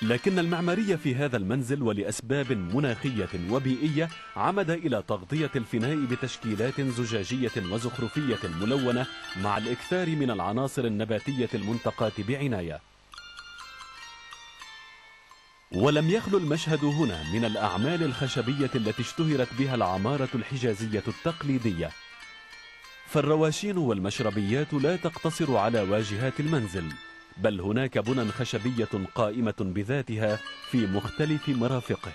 لكن المعماري في هذا المنزل ولأسباب مناخية وبيئية عمد إلى تغطية الفناء بتشكيلات زجاجية وزخرفية ملونة مع الإكثار من العناصر النباتية المنتقاة بعناية. ولم يخلو المشهد هنا من الأعمال الخشبية التي اشتهرت بها العمارة الحجازية التقليدية، فالرواشين والمشربيات لا تقتصر على واجهات المنزل، بل هناك بنى خشبية قائمة بذاتها في مختلف مرافقه.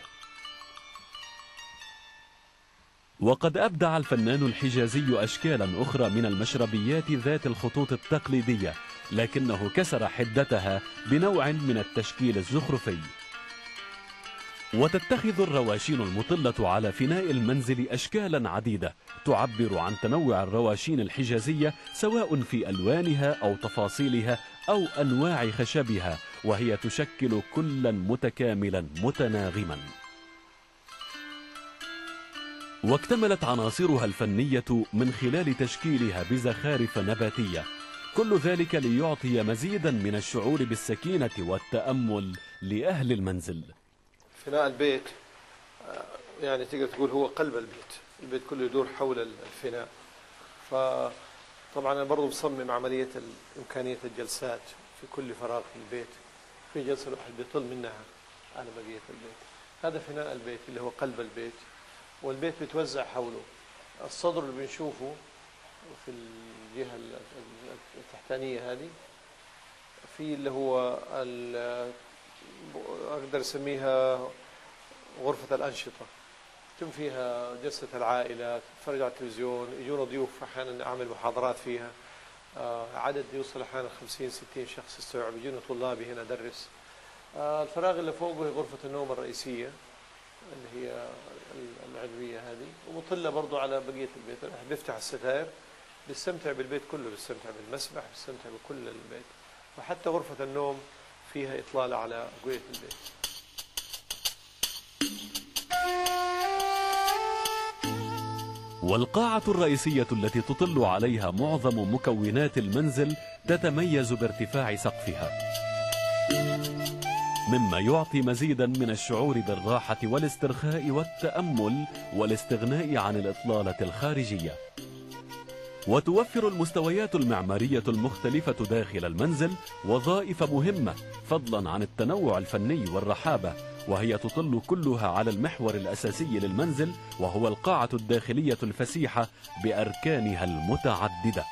وقد أبدع الفنان الحجازي أشكالا أخرى من المشربيات ذات الخطوط التقليدية، لكنه كسر حدتها بنوع من التشكيل الزخرفي. وتتخذ الرواشين المطلة على فناء المنزل أشكالا عديدة تعبر عن تنوع الرواشين الحجازية سواء في ألوانها أو تفاصيلها أو أنواع خشبها، وهي تشكل كلا متكاملا متناغما. واكتملت عناصرها الفنية من خلال تشكيلها بزخارف نباتية، كل ذلك ليعطي مزيدا من الشعور بالسكينة والتأمل لأهل المنزل. فناء البيت يعني تقدر تقول هو قلب البيت، البيت كله يدور حول الفناء. فطبعا أنا برضو مصمم عملية إمكانية الجلسات في كل فراغ في البيت، في جلسة الواحد بيطل منها على بقية البيت. هذا فناء البيت اللي هو قلب البيت، والبيت بيتوزع حوله. الصدر اللي بنشوفه في الجهة التحتانية هذه في اللي هو أقدر أسميها غرفة الأنشطة، تم فيها جلسة العائلة، تتفرج على التلفزيون، يجونا ضيوف أحيانا أعمل محاضرات فيها، عدد يوصل أحيانا 50-60 شخص يستوعب، يجونا طلابي هنا أدرس. الفراغ اللي فوقه هي غرفة النوم الرئيسية اللي هي العلوية هذه، ومطلة برضو على بقية البيت. بيفتح الستائر بيستمتع بالبيت كله، بيستمتع بالمسبح، بيستمتع بكل البيت، وحتى غرفة النوم فيها إطلالة على بقية البيت. والقاعة الرئيسية التي تطل عليها معظم مكونات المنزل تتميز بارتفاع سقفها، مما يعطي مزيدا من الشعور بالراحة والاسترخاء والتأمل والاستغناء عن الإطلالة الخارجية. وتوفر المستويات المعمارية المختلفة داخل المنزل وظائف مهمة فضلا عن التنوع الفني والرحابة، وهي تطل كلها على المحور الأساسي للمنزل، وهو القاعة الداخلية الفسيحة بأركانها المتعددة.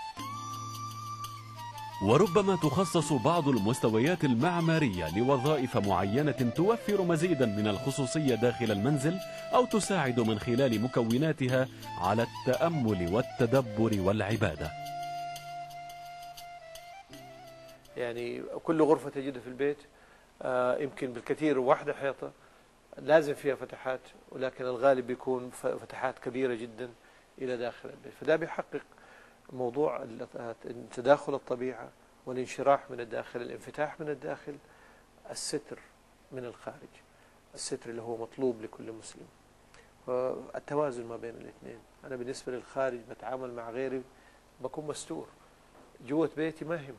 وربما تخصص بعض المستويات المعمارية لوظائف معينة توفر مزيدا من الخصوصية داخل المنزل، أو تساعد من خلال مكوناتها على التأمل والتدبر والعبادة. يعني كل غرفة تجدها في البيت يمكن بالكثير واحدة حيطة لازم فيها فتحات، ولكن الغالب بيكون فتحات كبيرة جدا إلى داخل البيت، فده بيحقق موضوع تداخل الطبيعة والانشراح من الداخل، الانفتاح من الداخل، الستر من الخارج، الستر اللي هو مطلوب لكل مسلم، التوازن ما بين الاثنين. أنا بالنسبة للخارج بتعامل مع غيري بكون مستور، جوة بيتي مهم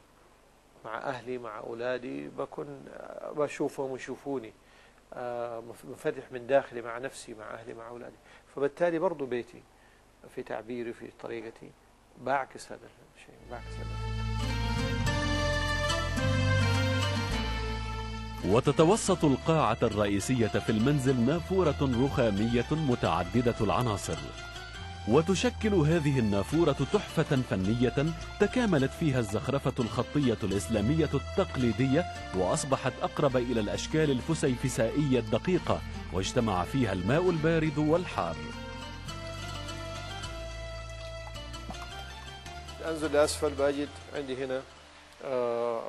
مع أهلي مع أولادي بكون بشوفهم ويشوفوني، منفتح من داخلي مع نفسي مع أهلي مع أولادي، فبالتالي برضو بيتي في تعبيري في طريقتي بعكس هذا الشيء، بعكس هذا. وتتوسط القاعة الرئيسية في المنزل نافورة رخامية متعددة العناصر، وتشكل هذه النافورة تحفة فنية تكاملت فيها الزخرفة الخطية الإسلامية التقليدية، وأصبحت أقرب إلى الأشكال الفسيفسائية الدقيقة، واجتمع فيها الماء البارد والحار. أنزل لأسفل بجد عندي هنا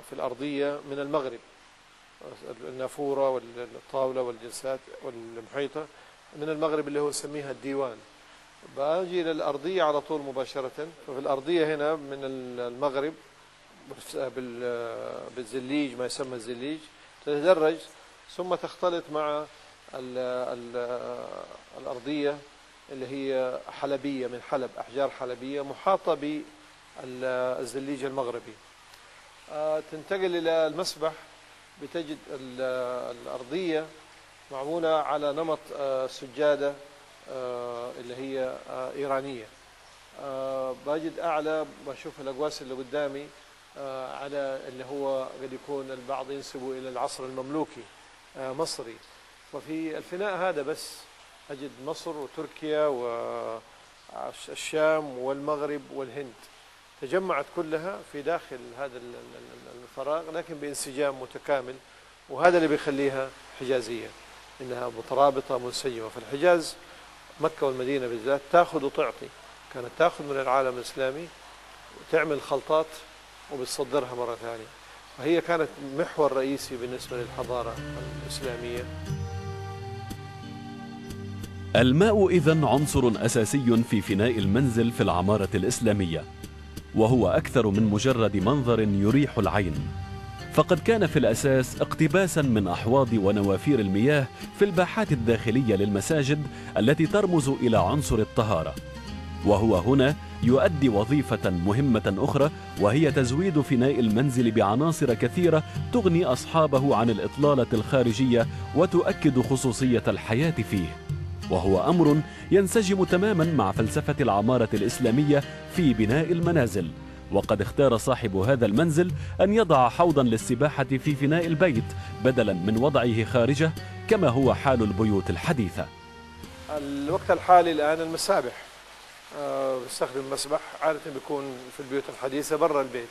في الأرضية من المغرب النافورة والطاولة والجلسات والمحيطة من المغرب اللي هو نسميها الديوان. باجي للأرضية على طول مباشرة، ففي الأرضية هنا من المغرب بالزليج ما يسمى الزليج تتدرج ثم تختلط مع الأرضية اللي هي حلبية من حلب، أحجار حلبية محاطة بالزليج المغربي. تنتقل إلى المسبح بتجد الأرضية معمولة على نمط سجادة اللي هي إيرانية. بجد أعلى بشوف الأقواس اللي قدامي على اللي هو قد يكون البعض ينسبه إلى العصر المملوكي مصري. وفي الفناء هذا بس أجد مصر وتركيا والشام والمغرب والهند تجمعت كلها في داخل هذا الفراغ، لكن بانسجام متكامل، وهذا اللي بيخليها حجازية، إنها مترابطة منسجمة. في الحجاز مكة والمدينة بالذات تأخذ وتعطي، كانت تأخذ من العالم الإسلامي وتعمل خلطات وبتصدرها مرة ثانية، فهي كانت محور رئيسي بالنسبة للحضارة الإسلامية. الماء إذن عنصر أساسي في فناء المنزل في العمارة الإسلامية، وهو أكثر من مجرد منظر يريح العين، فقد كان في الأساس اقتباسا من أحواض ونوافير المياه في الباحات الداخلية للمساجد التي ترمز إلى عنصر الطهارة. وهو هنا يؤدي وظيفة مهمة أخرى، وهي تزويد فناء المنزل بعناصر كثيرة تغني أصحابه عن الإطلالة الخارجية وتؤكد خصوصية الحياة فيه، وهو أمر ينسجم تماما مع فلسفة العمارة الإسلامية في بناء المنازل. وقد اختار صاحب هذا المنزل أن يضع حوضا للسباحة في فناء البيت بدلا من وضعه خارجه كما هو حال البيوت الحديثة. الوقت الحالي الآن المسابح بستخدم مسبح، عادة بيكون في البيوت الحديثة برا البيت.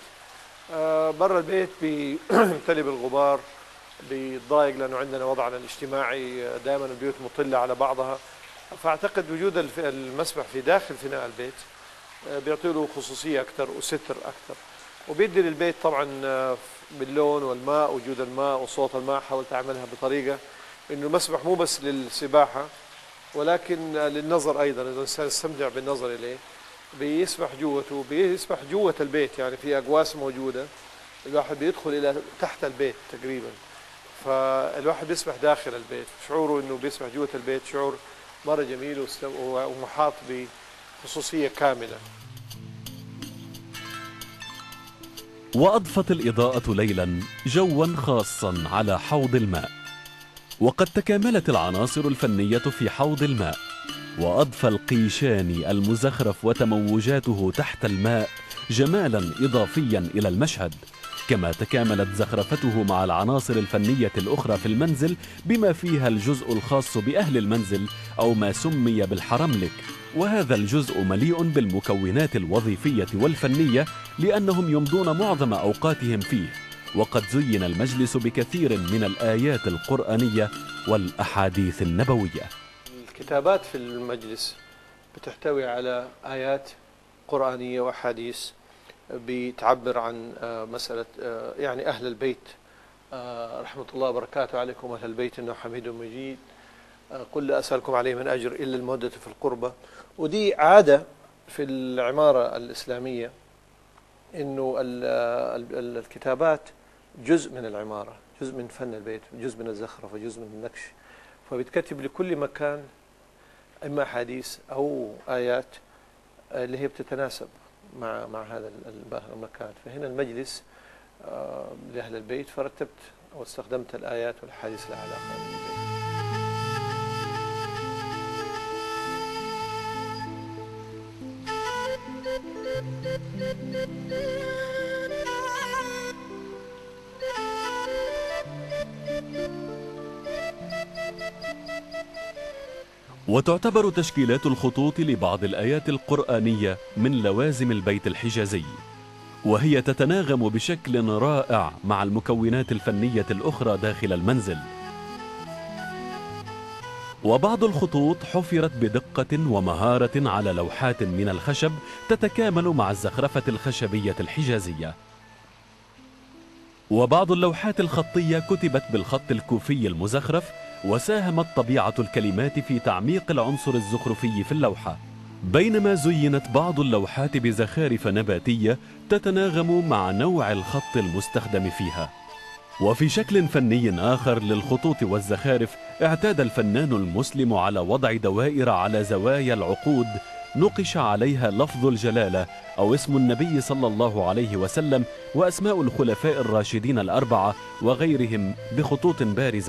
برا البيت بيمتلئ بالغبار، بيتضايق لأنه عندنا وضعنا الاجتماعي دائما البيوت مطلة على بعضها، فأعتقد وجود المسبح في داخل فناء البيت بيعطي له خصوصية أكثر وستر أكثر، وبيدي للبيت طبعا باللون والماء، وجود الماء وصوت الماء. حاولت أعملها بطريقة إنه المسبح مو بس للسباحة ولكن للنظر أيضا، إذا الإنسان يستمتع بالنظر إليه بيسبح جوته، بيسبح جوة البيت، يعني في أقواس موجودة الواحد بيدخل إلى تحت البيت تقريبا، فالواحد بيسبح داخل البيت، شعوره إنه بيسبح جوة البيت شعور مرة جميل ومحاط بخصوصية كاملة. وأضفت الإضاءة ليلا جوا خاصا على حوض الماء، وقد تكاملت العناصر الفنية في حوض الماء، وأضفى القيشاني المزخرف وتموجاته تحت الماء جمالا إضافيا إلى المشهد، كما تكاملت زخرفته مع العناصر الفنية الأخرى في المنزل بما فيها الجزء الخاص بأهل المنزل أو ما سمي بالحرملك، وهذا الجزء مليء بالمكونات الوظيفية والفنية لأنهم يمضون معظم أوقاتهم فيه. وقد زين المجلس بكثير من الآيات القرآنية والأحاديث النبوية. الكتابات في المجلس بتحتوي على آيات قرآنية وأحاديث بتعبر عن مسألة يعني أهل البيت، رحمة الله وبركاته عليكم أهل البيت إنه حميد مجيد، قل لا أسألكم عليه من أجر إلا المودة في القربى. ودي عادة في العمارة الإسلامية إنه الكتابات جزء من العمارة، جزء من فن البيت، جزء من الزخرفة، جزء من النكش، فبتكتب لكل مكان إما حديث أو آيات اللي هي بتتناسب مع هذا المكان. فهنا المجلس لأهل البيت فرتبت أو استخدمت الآيات والحديث لها علاقة بالبيت. وتعتبر تشكيلات الخطوط لبعض الآيات القرآنية من لوازم البيت الحجازي، وهي تتناغم بشكل رائع مع المكونات الفنية الأخرى داخل المنزل. وبعض الخطوط حفرت بدقة ومهارة على لوحات من الخشب تتكامل مع الزخرفة الخشبية الحجازية، وبعض اللوحات الخطية كتبت بالخط الكوفي المزخرف، وساهمت طبيعة الكلمات في تعميق العنصر الزخرفي في اللوحة، بينما زينت بعض اللوحات بزخارف نباتية تتناغم مع نوع الخط المستخدم فيها. وفي شكل فني آخر للخطوط والزخارف اعتاد الفنان المسلم على وضع دوائر على زوايا العقود نقش عليها لفظ الجلالة أو اسم النبي صلى الله عليه وسلم وأسماء الخلفاء الراشدين الأربعة وغيرهم بخطوط بارزة.